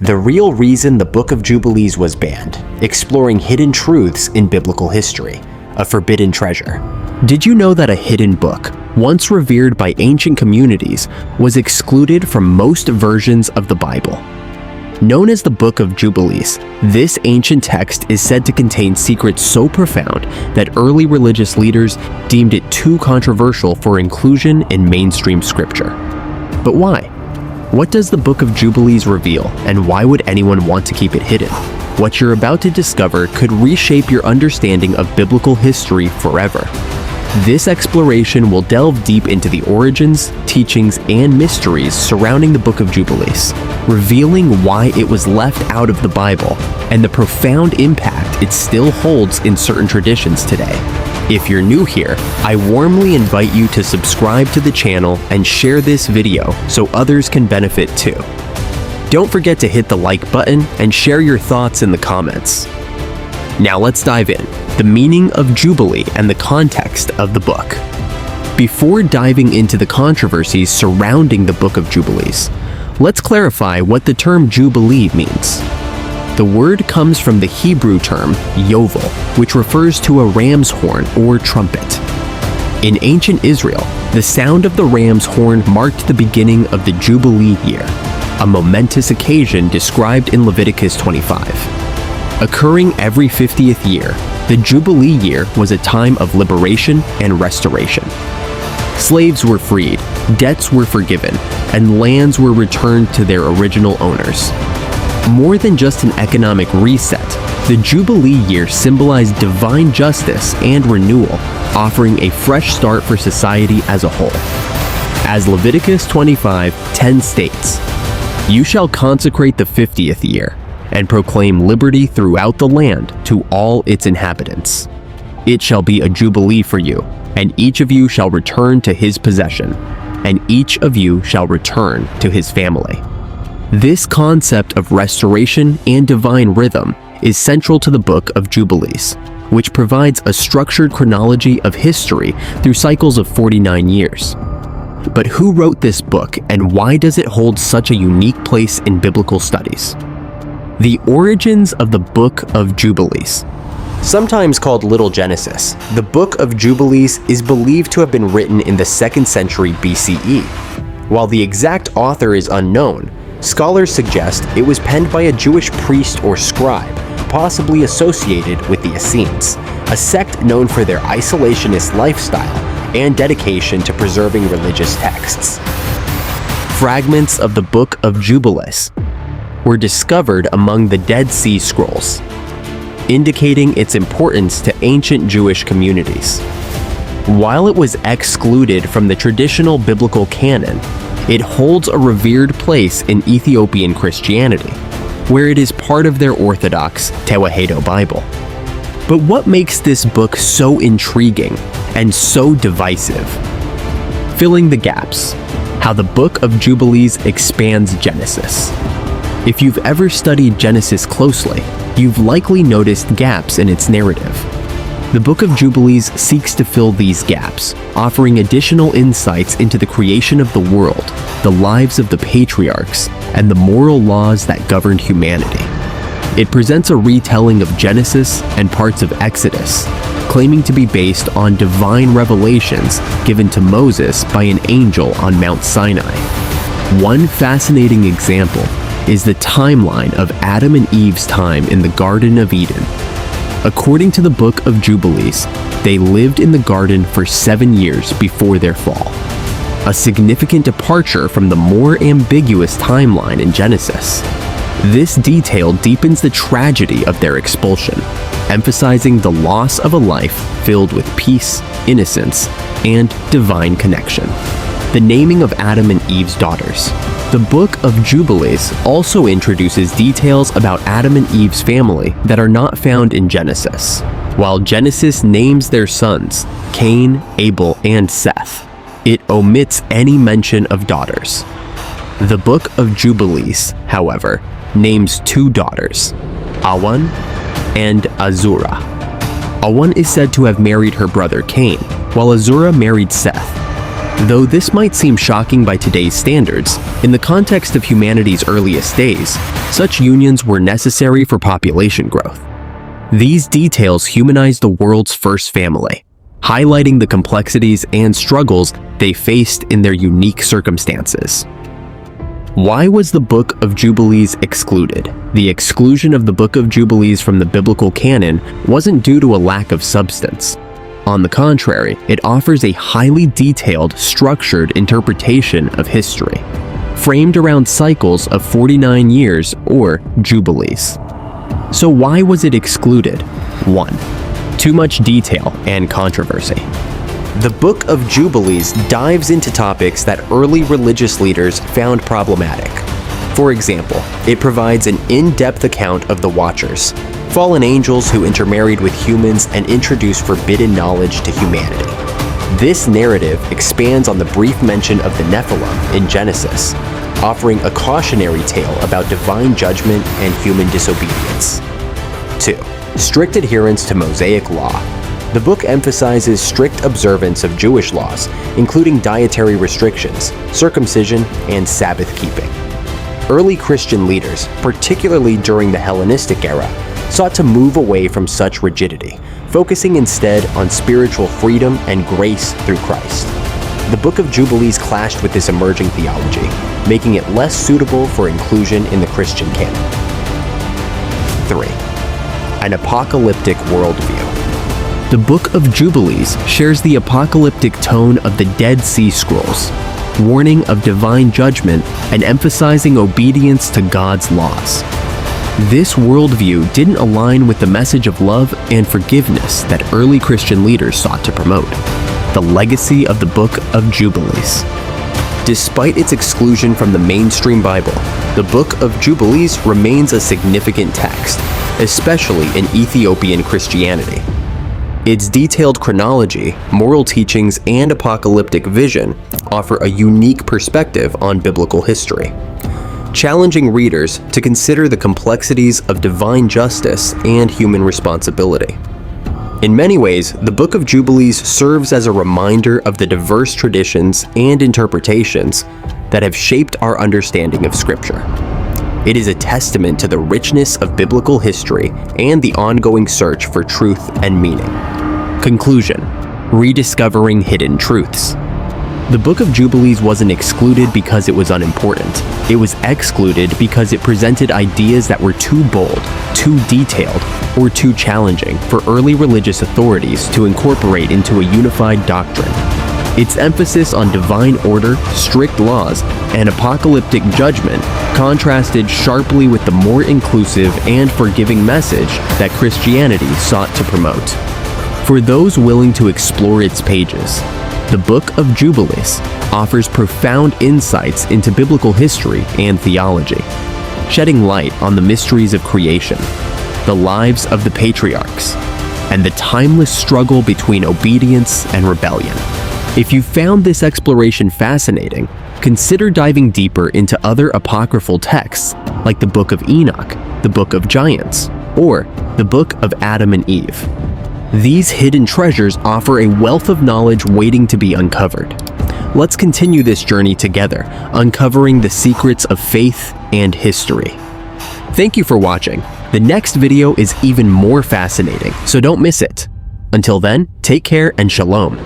The real reason the Book of Jubilees was banned, exploring hidden truths in biblical history, a forbidden treasure. Did you know that a hidden book, once revered by ancient communities, was excluded from most versions of the Bible? Known as the Book of Jubilees, this ancient text is said to contain secrets so profound that early religious leaders deemed it too controversial for inclusion in mainstream scripture. But why? What does the Book of Jubilees reveal, and why would anyone want to keep it hidden? What you're about to discover could reshape your understanding of biblical history forever. This exploration will delve deep into the origins, teachings, and mysteries surrounding the Book of Jubilees, revealing why it was left out of the Bible and the profound impact it still holds in certain traditions today. If you're new here, I warmly invite you to subscribe to the channel and share this video so others can benefit too. Don't forget to hit the like button and share your thoughts in the comments. Now let's dive in. The meaning of Jubilee and the context of the book. Before diving into the controversies surrounding the Book of Jubilees, let's clarify what the term Jubilee means. The word comes from the Hebrew term yovel, which refers to a ram's horn or trumpet. In ancient Israel, the sound of the ram's horn marked the beginning of the Jubilee year, a momentous occasion described in Leviticus 25. Occurring every 50th year, the Jubilee year was a time of liberation and restoration. Slaves were freed, debts were forgiven, and lands were returned to their original owners. More than just an economic reset, the Jubilee year symbolized divine justice and renewal, offering a fresh start for society as a whole. As Leviticus 25:10 states, "You shall consecrate the 50th year, and proclaim liberty throughout the land to all its inhabitants. It shall be a jubilee for you, and each of you shall return to his possession, and each of you shall return to his family." This concept of restoration and divine rhythm is central to the Book of Jubilees, which provides a structured chronology of history through cycles of 49 years. But who wrote this book, and why does it hold such a unique place in biblical studies? The origins of the Book of Jubilees. Sometimes called Little Genesis, the Book of Jubilees is believed to have been written in the 2nd century BCE. While the exact author is unknown, scholars suggest it was penned by a Jewish priest or scribe, possibly associated with the Essenes, a sect known for their isolationist lifestyle and dedication to preserving religious texts. Fragments of the Book of Jubilees were discovered among the Dead Sea Scrolls, indicating its importance to ancient Jewish communities. While it was excluded from the traditional biblical canon, it holds a revered place in Ethiopian Christianity, where it is part of their Orthodox Tewahedo Bible. But what makes this book so intriguing and so divisive? Filling the gaps. How the Book of Jubilees expands Genesis. If you've ever studied Genesis closely, you've likely noticed gaps in its narrative. The Book of Jubilees seeks to fill these gaps, offering additional insights into the creation of the world, the lives of the patriarchs, and the moral laws that governed humanity. It presents a retelling of Genesis and parts of Exodus, claiming to be based on divine revelations given to Moses by an angel on Mount Sinai. One fascinating example is the timeline of Adam and Eve's time in the Garden of Eden. According to the Book of Jubilees, they lived in the garden for 7 years before their fall, a significant departure from the more ambiguous timeline in Genesis. This detail deepens the tragedy of their expulsion, emphasizing the loss of a life filled with peace, innocence, and divine connection. The naming of Adam and Eve's daughters. The Book of Jubilees also introduces details about Adam and Eve's family that are not found in Genesis. While Genesis names their sons, Cain, Abel, and Seth, it omits any mention of daughters. The Book of Jubilees, however, names 2 daughters, Awan and Azura. Awan is said to have married her brother Cain, while Azura married Seth. Though this might seem shocking by today's standards, in the context of humanity's earliest days, such unions were necessary for population growth. These details humanize the world's first family, highlighting the complexities and struggles they faced in their unique circumstances. Why was the Book of Jubilees excluded? The exclusion of the Book of Jubilees from the biblical canon wasn't due to a lack of substance. On the contrary, it offers a highly detailed, structured interpretation of history, framed around cycles of 49 years or jubilees. So why was it excluded? 1. Too much detail and controversy. The Book of Jubilees dives into topics that early religious leaders found problematic. For example, it provides an in-depth account of the Watchers, fallen angels who intermarried with humans and introduced forbidden knowledge to humanity. This narrative expands on the brief mention of the Nephilim in Genesis, offering a cautionary tale about divine judgment and human disobedience. 2. Strict adherence to Mosaic law. The book emphasizes strict observance of Jewish laws, including dietary restrictions, circumcision, and Sabbath keeping. Early Christian leaders, particularly during the Hellenistic era, sought to move away from such rigidity, focusing instead on spiritual freedom and grace through Christ. The Book of Jubilees clashed with this emerging theology, making it less suitable for inclusion in the Christian canon. 3. An apocalyptic worldview. The Book of Jubilees shares the apocalyptic tone of the Dead Sea Scrolls, warning of divine judgment and emphasizing obedience to God's laws. This worldview didn't align with the message of love and forgiveness that early Christian leaders sought to promote. The legacy of the Book of Jubilees. Despite its exclusion from the mainstream Bible, the Book of Jubilees remains a significant text, especially in Ethiopian Christianity. Its detailed chronology, moral teachings, and apocalyptic vision offer a unique perspective on biblical history, challenging readers to consider the complexities of divine justice and human responsibility. In many ways, the Book of Jubilees serves as a reminder of the diverse traditions and interpretations that have shaped our understanding of Scripture. It is a testament to the richness of biblical history and the ongoing search for truth and meaning. Conclusion: rediscovering hidden truths. The Book of Jubilees wasn't excluded because it was unimportant. It was excluded because it presented ideas that were too bold, too detailed, or too challenging for early religious authorities to incorporate into a unified doctrine. Its emphasis on divine order, strict laws, and apocalyptic judgment contrasted sharply with the more inclusive and forgiving message that Christianity sought to promote. For those willing to explore its pages, the Book of Jubilees offers profound insights into biblical history and theology, shedding light on the mysteries of creation, the lives of the patriarchs, and the timeless struggle between obedience and rebellion. If you found this exploration fascinating, consider diving deeper into other apocryphal texts like the Book of Enoch, the Book of Giants, or the Book of Adam and Eve. These hidden treasures offer a wealth of knowledge waiting to be uncovered. Let's continue this journey together, uncovering the secrets of faith and history. Thank you for watching. The next video is even more fascinating, so don't miss it. Until then, take care and shalom.